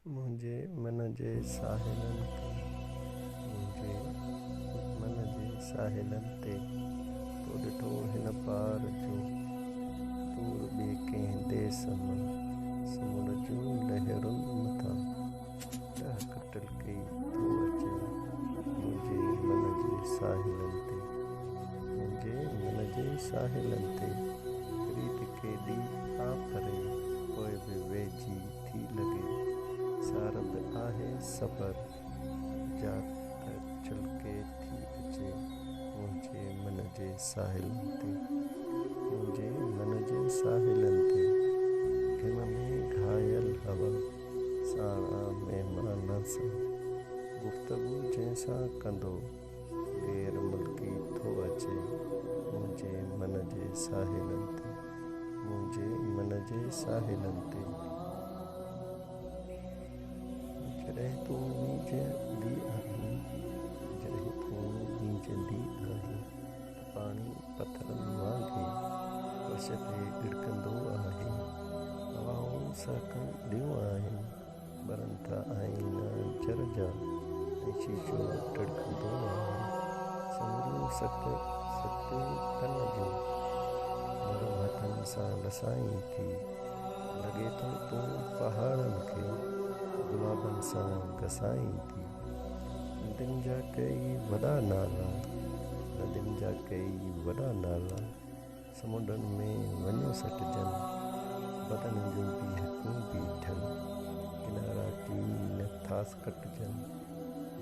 मुंहिंजे मन जे साहिलनि ते मुंहिंजे मन जे साहिलनि ते तो ॾिठो हिन पार जो दूर ॿिए कंहिं देस मां समुंड जूं लहरुनि मथां ॾहक टलकी थो अचे मुंहिंजे मन जे साहिलनि ते मुंहिंजे मन जे साहिलनि ते रीत केॾी आ परे पोइ बि वेझी थी लॻे सारद आहे सफ़र जात छलके थी अचे मुंहिंजे मन जे साहिलनि ते मुंहिंजे मन जे साहिलनि ते घिम में घायल हवा साणा महिमान सां गुफ़्तगू जंहिंसां कंदो गैर मुल्की थो अचे मुंहिंजे मन जे साहिलनि ते मुंहिंजे मन जे साहिलनि ते जॾहिं तूं वींझंदी आहीं जॾहिं तूं वींझंदी आहीं त पाणी पथरनि वांगुरु फर्श ते गिड़कंदो आहे हवाऊं सहकंदियूं आहिनि ॿरनि था आईना जर जा ऐं शीशो टड़कंदो आहे सवरियूं सख़्तियूं तन जूं नरम हथनि सां लसाईं थी लॻे थो तूं पहाड़नि खे गुलाबनि सां घसाईं थी नदियुनि जा कई वॾा नाला नदियुनि जा कई वॾा नाला समुंडनि में वञो सटिजनि बदन जूं बीहकूं बीठनि किनारा की नथास कटिजनि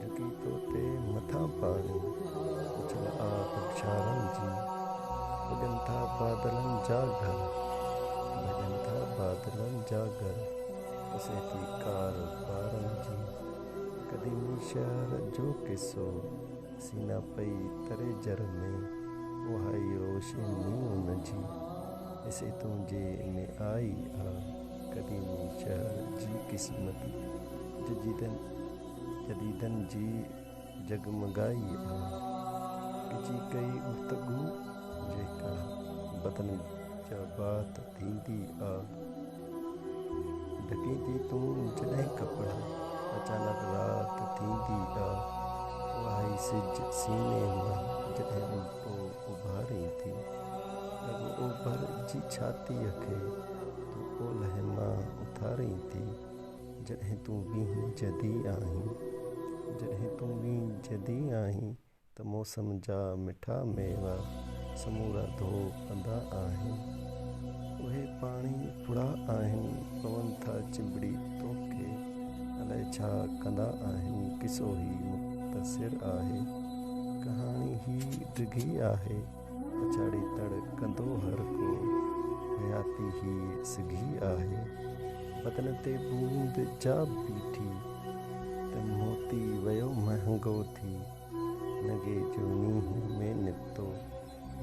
झुकी तो ते मथां पाणी उछल आबशारनि जी भॼनि था बादलनि जा घर भॼनि था बादलनि जा घर पसे थी कार ॿारनि जी क़दीमी शहर जो किसो सीना पई तरे जर में उहाई रोशनी उन जी इसे तुंहिंजे में आई आ क़दीमी शहर जी क़िस्मत जदीदनि जी जगमगाई आ गिची कई गुफ़्तगू जेका बदन जा बात थींदी आ ढकी थी तूं जॾहिं कपिड़ा अचानक राति थींदी आ उहाई सिज सीने मां जॾहिं उल्टो उभारी थी लॻो ओभर जी छातीअ खे तूं ओलह मां उथारी थी जॾहिं तूं वींझंदी आहीं जॾहिं तूं वींझंदी आहीं त मौसम जा मिठा मेवा समूरा धो कंदा आहिनि उहे पाणी फुड़ा आहिनि पवनि था चिंबड़ी तोखे अलाए छा कंदा आहिनि किसो ही मुख़्तसिर आहे कहाणी ही डिघी आहे पछाड़ी तड़ कंदो हर को हयाती ही सिघी आहे बदन ते बूंद जा बीठी त मोती वियो महांगो थी नगे जो नींहं में निकितो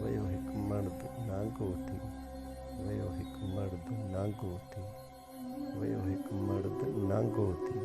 वियो हिकु मर्द नांगो थी वियो हिकु मर्द नांगो थी वियो हिकु मर्द नांगो थी